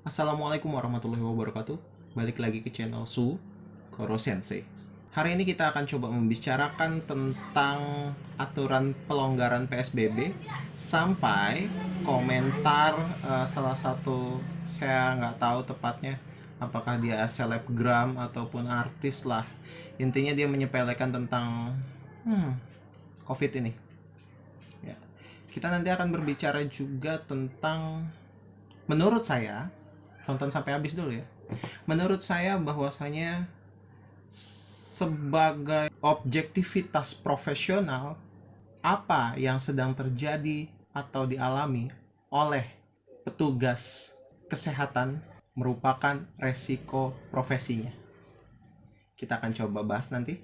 Assalamualaikum warahmatullahi wabarakatuh. Balik lagi ke channel Su Koro Sensei. Hari ini kita akan coba membicarakan tentang aturan pelonggaran PSBB sampai komentar salah satu, saya nggak tahu tepatnya apakah dia selebgram ataupun artis lah. Intinya dia menyepelekan tentang COVID ini. Ya. Kita nanti akan berbicara juga tentang, menurut saya, tonton sampai habis dulu ya. Menurut saya bahwasanya sebagai objektivitas profesional, apa yang sedang terjadi atau dialami oleh petugas kesehatan merupakan resiko profesinya. Kita akan coba bahas nanti.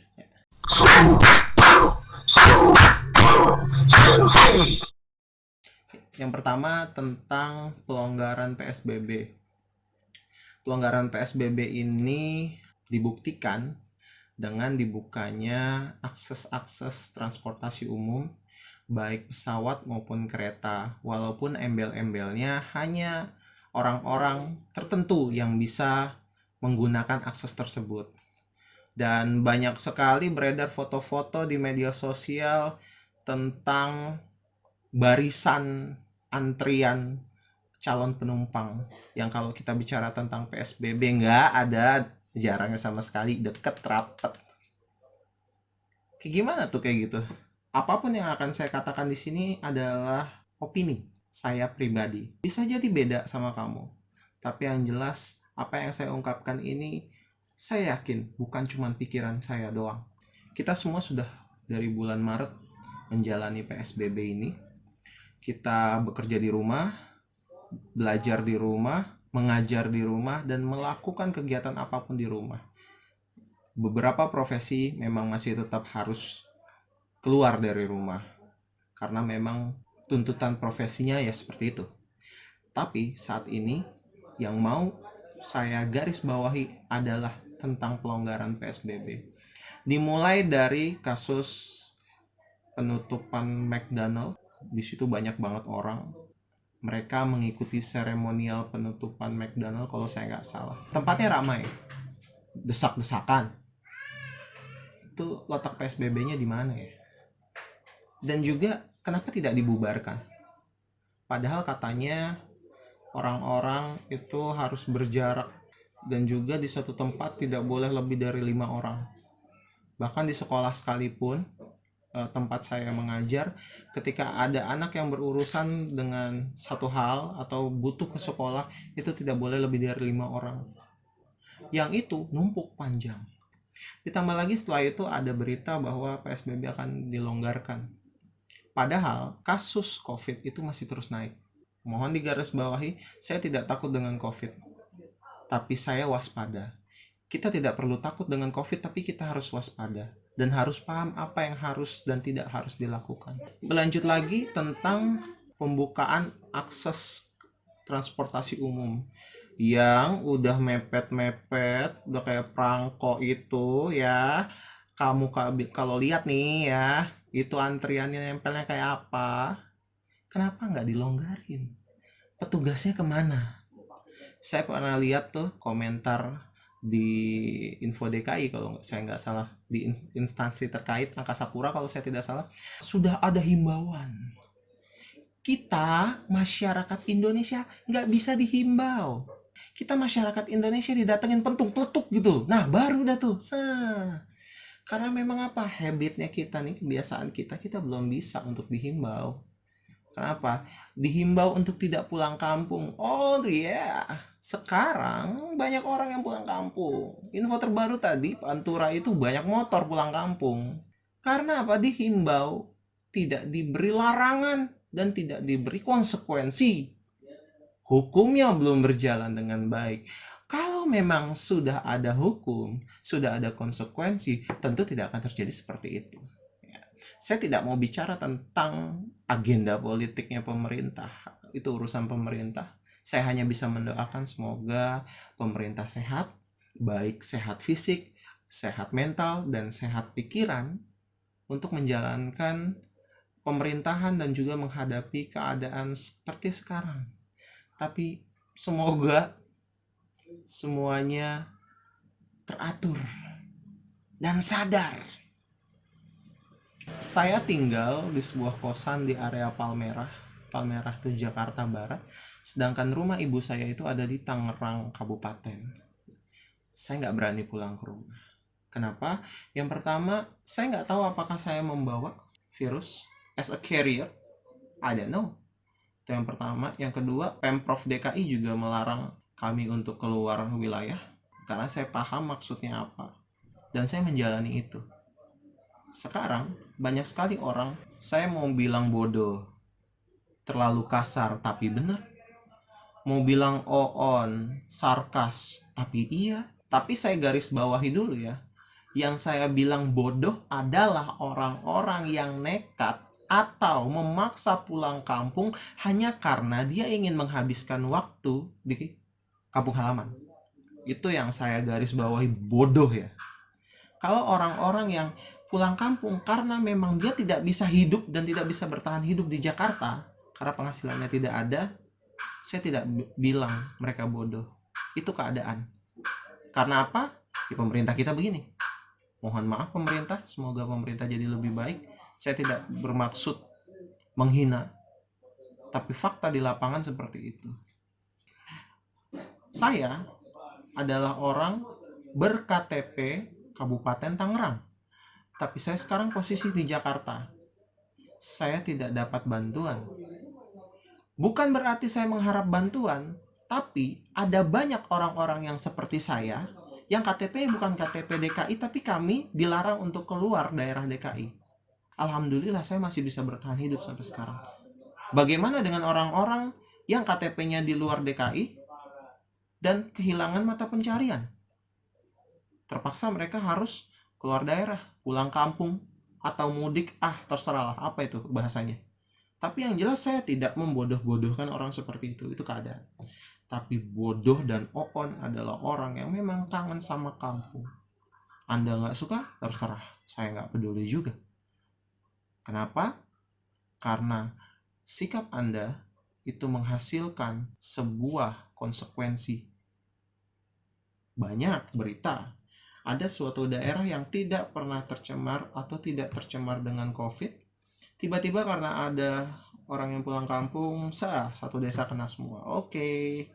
Yang pertama tentang pelonggaran PSBB. Pelonggaran PSBB ini dibuktikan dengan dibukanya akses transportasi umum, baik pesawat maupun kereta, walaupun embel-embelnya hanya orang-orang tertentu yang bisa menggunakan akses tersebut. Dan banyak sekali beredar foto-foto di media sosial tentang barisan antrian calon penumpang yang kalau kita bicara tentang PSBB nggak ada jarangnya sama sekali, deket rapet. Kayak gimana tuh kayak gitu? Apapun yang akan saya katakan di sini adalah opini saya pribadi. Bisa jadi beda sama kamu. Tapi yang jelas apa yang saya ungkapkan ini saya yakin bukan cuma pikiran saya doang. Kita semua sudah dari bulan Maret menjalani PSBB ini. Kita bekerja di rumah, belajar di rumah, mengajar di rumah, dan melakukan kegiatan apapun di rumah. Beberapa profesi memang masih tetap harus keluar dari rumah karena memang tuntutan profesinya ya seperti itu. Tapi saat ini yang mau saya garis bawahi adalah tentang pelonggaran PSBB. Dimulai dari kasus penutupan McDonald, di situ banyak banget orang. Mereka mengikuti seremonial penutupan McDonald kalau saya nggak salah. Tempatnya ramai, desak-desakan. Itu letak PSBB-nya di mana ya? Dan juga kenapa tidak dibubarkan? Padahal katanya orang-orang itu harus berjarak dan juga di satu tempat tidak boleh lebih dari 5 orang. Bahkan di sekolah sekalipun, tempat saya mengajar, ketika ada anak yang berurusan dengan satu hal atau butuh ke sekolah, itu tidak boleh lebih dari 5 orang. Yang itu numpuk panjang. Ditambah lagi setelah itu ada berita bahwa PSBB akan dilonggarkan. Padahal kasus COVID itu masih terus naik. Mohon digarisbawahi, saya tidak takut dengan COVID, tapi saya waspada. Kita tidak perlu takut dengan COVID, tapi kita harus waspada dan harus paham apa yang harus dan tidak harus dilakukan. Berlanjut lagi tentang pembukaan akses transportasi umum yang udah mepet-mepet, udah kayak perangko itu ya. Kamu kalau lihat nih ya, itu antriannya nempelnya kayak apa? Kenapa nggak dilonggarin? Petugasnya kemana? Saya pernah lihat tuh komentar di Info DKI kalau saya nggak salah, di instansi terkait Angkasa Pura kalau saya tidak salah, sudah ada himbauan. Kita masyarakat Indonesia nggak bisa dihimbau. Kita masyarakat Indonesia didatengin pentung-peletuk gitu. Nah baru dah tuh. Karena memang apa, habitnya kita nih, kebiasaan kita belum bisa untuk dihimbau. Kenapa? Dihimbau untuk tidak pulang kampung. Oh iya, sekarang banyak orang yang pulang kampung. Info terbaru tadi, Pantura itu banyak motor pulang kampung. Karena apa? Dihimbau, tidak diberi larangan, dan tidak diberi konsekuensi. Hukumnya belum berjalan dengan baik. Kalau memang sudah ada hukum, sudah ada konsekuensi, tentu tidak akan terjadi seperti itu. Saya tidak mau bicara tentang agenda politiknya pemerintah, itu urusan pemerintah. Saya hanya bisa mendoakan semoga pemerintah sehat, baik sehat fisik, sehat mental, dan sehat pikiran untuk menjalankan pemerintahan dan juga menghadapi keadaan seperti sekarang. Tapi semoga semuanya teratur dan sadar. Saya tinggal di sebuah kosan di area Palmerah itu Jakarta Barat, sedangkan rumah ibu saya itu ada di Tangerang Kabupaten. Saya nggak berani pulang ke rumah. Kenapa? Yang pertama, saya nggak tahu apakah saya membawa virus as a carrier. I don't know. Itu yang pertama. Yang kedua, Pemprov DKI juga melarang kami untuk keluar wilayah, karena saya paham maksudnya apa. Dan saya menjalani itu. Sekarang, banyak sekali orang, saya mau bilang bodoh, terlalu kasar, tapi benar. Mau bilang on, sarkas, tapi iya. Tapi saya garis bawahi dulu ya. Yang saya bilang bodoh adalah orang-orang yang nekat atau memaksa pulang kampung hanya karena dia ingin menghabiskan waktu di kampung halaman. Itu yang saya garis bawahi bodoh ya. Kalau orang-orang yang pulang kampung karena memang dia tidak bisa hidup dan tidak bisa bertahan hidup di Jakarta karena penghasilannya tidak ada, saya tidak bilang mereka bodoh. Itu keadaan. Karena apa? Di pemerintah kita begini. Mohon maaf pemerintah, semoga pemerintah jadi lebih baik. Saya tidak bermaksud menghina, tapi fakta di lapangan seperti itu. Saya adalah orang ber-KTP Kabupaten Tangerang, tapi saya sekarang posisi di Jakarta. Saya tidak dapat bantuan. Bukan berarti saya mengharap bantuan, tapi ada banyak orang-orang yang seperti saya yang KTP bukan KTP DKI, tapi kami dilarang untuk keluar daerah DKI. Alhamdulillah saya masih bisa bertahan hidup sampai sekarang. Bagaimana dengan orang-orang yang KTP-nya di luar DKI dan kehilangan mata pencarian? Terpaksa mereka harus keluar daerah, pulang kampung, atau mudik, terserahlah apa itu bahasanya. Tapi yang jelas saya tidak membodoh-bodohkan orang seperti itu keadaan. Tapi bodoh dan on adalah orang yang memang kangen sama kampung. Anda nggak suka, terserah, saya nggak peduli juga. Kenapa? Karena sikap Anda itu menghasilkan sebuah konsekuensi. Banyak berita, ada suatu daerah yang tidak pernah tercemar atau tidak tercemar dengan COVID, tiba-tiba karena ada orang yang pulang kampung, satu desa kena semua. Oke.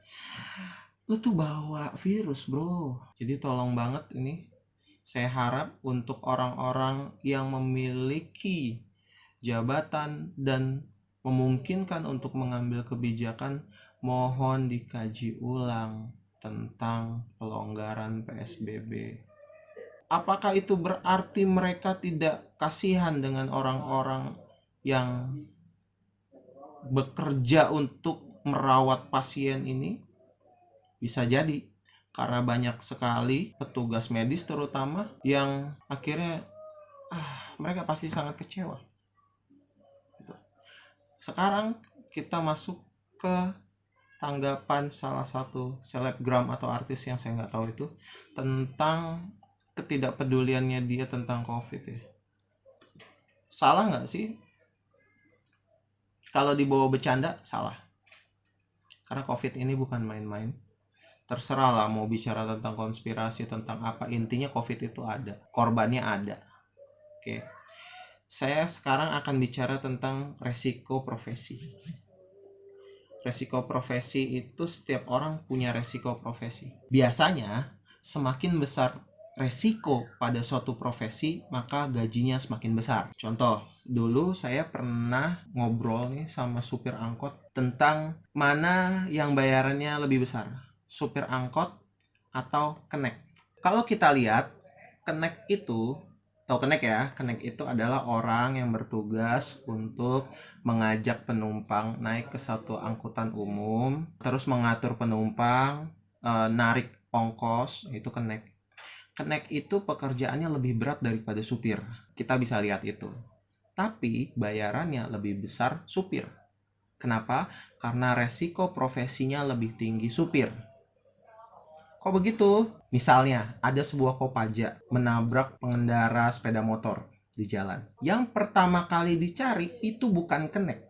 Lu tuh bawa virus, bro. Jadi tolong banget ini, saya harap untuk orang-orang yang memiliki jabatan dan memungkinkan untuk mengambil kebijakan, mohon dikaji ulang tentang pelonggaran PSBB. Apakah itu berarti mereka tidak kasihan dengan orang-orang yang bekerja untuk merawat pasien ini? Bisa jadi, karena banyak sekali petugas medis terutama yang akhirnya mereka pasti sangat kecewa. Sekarang kita masuk ke tanggapan salah satu selebgram atau artis yang saya nggak tahu itu tentang ketidakpeduliannya dia tentang COVID ya. Salah nggak sih? Kalau dibawa bercanda, salah. Karena COVID ini bukan main-main. Terserah lah mau bicara tentang konspirasi, tentang apa. Intinya COVID itu ada. Korbannya ada. Oke. Saya sekarang akan bicara tentang resiko profesi. Resiko profesi itu setiap orang punya resiko profesi. Biasanya, semakin besar resiko pada suatu profesi, maka gajinya semakin besar. Contoh, dulu saya pernah ngobrol nih sama supir angkot tentang mana yang bayarannya lebih besar, supir angkot atau kenek. Kalau kita lihat, kenek itu, tahu kenek ya? Kenek itu adalah orang yang bertugas untuk mengajak penumpang naik ke satu angkutan umum, terus mengatur penumpang, narik ongkos, itu kenek. Kenek itu pekerjaannya lebih berat daripada supir. Kita bisa lihat itu. Tapi bayarannya lebih besar supir. Kenapa? Karena resiko profesinya lebih tinggi supir. Kok begitu? Misalnya, ada sebuah Kopaja menabrak pengendara sepeda motor di jalan. Yang pertama kali dicari itu bukan kenek,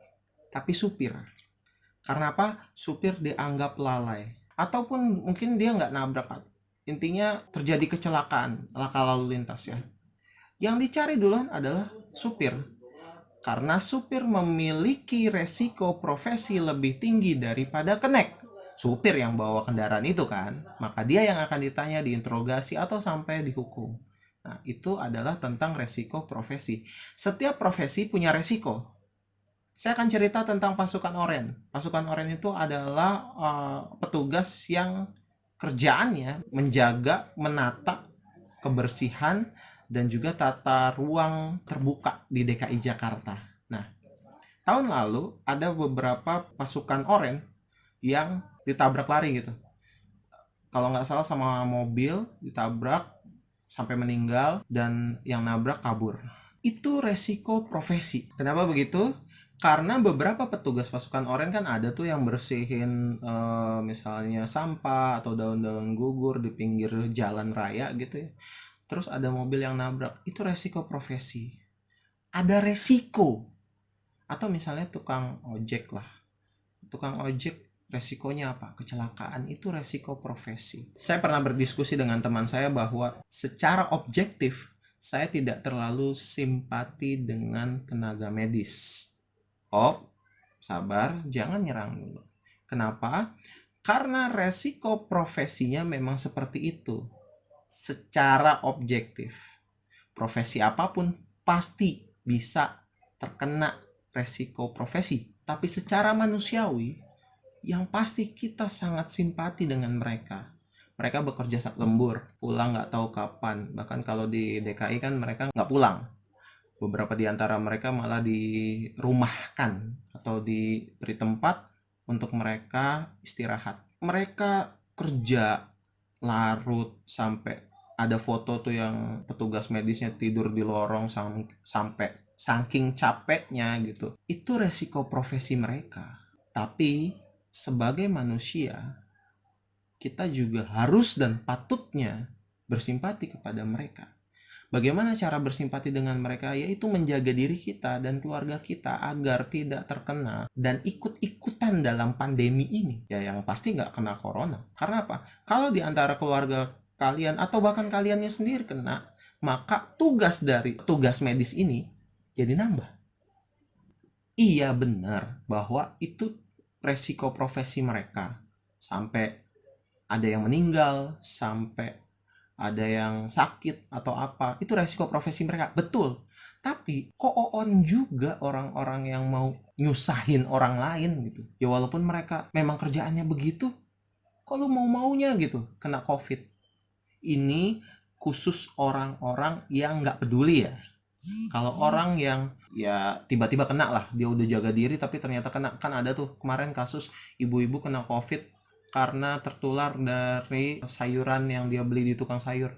tapi supir. Karena apa? Supir dianggap lalai. ataupun mungkin dia nggak nabrak, intinya terjadi kecelakaan, laka lalu lintas ya. Yang dicari duluan adalah supir, karena supir memiliki resiko profesi lebih tinggi daripada kenek. Supir yang bawa kendaraan itu kan, maka dia yang akan ditanya, diinterogasi, atau sampai dihukum. Nah, itu adalah tentang resiko profesi. Setiap profesi punya resiko. Saya akan cerita tentang pasukan oranye. Pasukan oranye itu adalah petugas yang kerjaannya menjaga, menata kebersihan dan juga tata ruang terbuka di DKI Jakarta. Nah, tahun lalu ada beberapa pasukan oranye yang ditabrak lari gitu. Kalau nggak salah sama mobil, ditabrak sampai meninggal, dan yang nabrak kabur. Itu resiko profesi. Kenapa begitu? Karena beberapa petugas pasukan oranye kan ada tuh yang bersihin misalnya sampah atau daun-daun gugur di pinggir jalan raya gitu ya. Terus ada mobil yang nabrak, itu resiko profesi. Ada resiko. Atau misalnya tukang ojek lah. Tukang ojek resikonya apa? Kecelakaan, itu resiko profesi. Saya pernah berdiskusi dengan teman saya bahwa secara objektif saya tidak terlalu simpati dengan tenaga medis. Sabar, jangan nyerang dulu. Kenapa? Karena resiko profesinya memang seperti itu. Secara objektif, profesi apapun pasti bisa terkena resiko profesi. Tapi secara manusiawi, yang pasti kita sangat simpati dengan mereka. Mereka bekerja saat lembur, pulang nggak tahu kapan. Bahkan kalau di DKI kan mereka nggak pulang. Beberapa di antara mereka malah dirumahkan atau diberi tempat untuk mereka istirahat. Mereka kerja larut sampai ada foto tuh yang petugas medisnya tidur di lorong sampai saking capeknya gitu. Itu resiko profesi mereka. Tapi sebagai manusia, kita juga harus dan patutnya bersimpati kepada mereka. Bagaimana cara bersimpati dengan mereka? Yaitu menjaga diri kita dan keluarga kita agar tidak terkena dan ikut-ikutan dalam pandemi ini. Ya, yang pasti nggak kena corona. Karena apa? Kalau di antara keluarga kalian atau bahkan kaliannya sendiri kena, maka tugas dari tugas medis ini jadi nambah. Iya benar bahwa itu resiko profesi mereka. Sampai ada yang meninggal, sampai ada yang sakit atau apa, itu resiko profesi mereka, betul. Tapi kok on juga orang-orang yang mau nyusahin orang lain gitu ya, walaupun mereka memang kerjaannya begitu, kok lu mau-maunya gitu kena covid. Ini khusus orang-orang yang nggak peduli ya. Kalau orang yang ya tiba-tiba kena lah, dia udah jaga diri tapi ternyata kena. Kan ada tuh kemarin kasus ibu-ibu kena covid karena tertular dari sayuran yang dia beli di tukang sayur.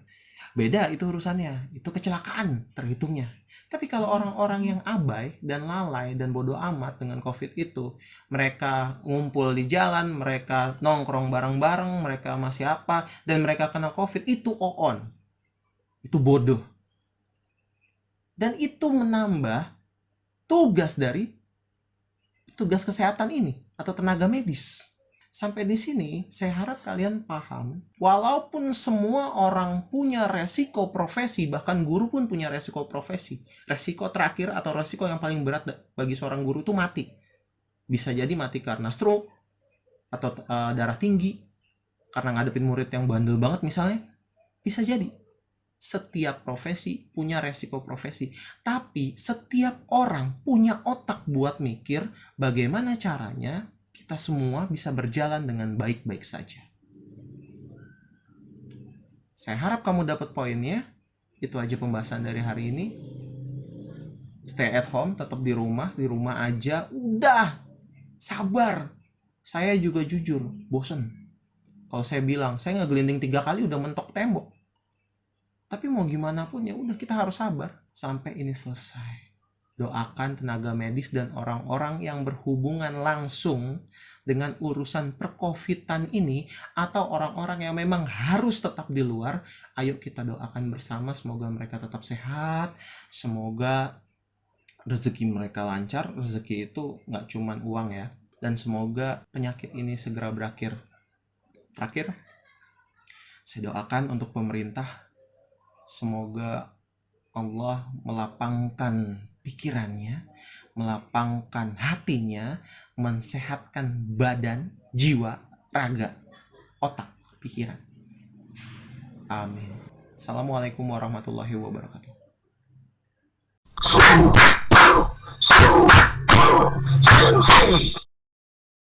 Beda itu urusannya, itu kecelakaan terhitungnya. Tapi kalau orang-orang yang abai dan lalai dan bodoh amat dengan covid itu, mereka ngumpul di jalan, mereka nongkrong bareng-bareng, mereka masih apa, dan mereka kena covid, itu on. Itu bodoh. Dan itu menambah tugas dari tugas kesehatan ini atau tenaga medis. Sampai di sini saya harap kalian paham, walaupun semua orang punya resiko profesi, bahkan guru pun punya resiko profesi. Resiko terakhir atau resiko yang paling berat bagi seorang guru itu mati. Bisa jadi mati karena stroke atau darah tinggi karena ngadepin murid yang bandel banget misalnya. Bisa jadi. Setiap profesi punya resiko profesi, tapi setiap orang punya otak buat mikir bagaimana caranya kita semua bisa berjalan dengan baik-baik saja. Saya harap kamu dapat poinnya. Itu aja pembahasan dari hari ini. Stay at home, tetap di rumah aja. Udah, sabar. Saya juga jujur, bosen. Kalau saya bilang, saya ngegelinding 3 kali udah mentok tembok. Tapi mau gimana pun ya udah, kita harus sabar sampai ini selesai. Doakan tenaga medis dan orang-orang yang berhubungan langsung dengan urusan percovidan ini atau orang-orang yang memang harus tetap di luar. Ayo kita doakan bersama, semoga mereka tetap sehat, semoga rezeki mereka lancar. Rezeki itu nggak cuma uang ya, dan semoga penyakit ini segera berakhir. Terakhir, saya doakan untuk pemerintah, semoga Allah melapangkan pikirannya, melapangkan hatinya, mensehatkan badan, jiwa, raga, otak, pikiran. Amin. Assalamualaikum warahmatullahi wabarakatuh.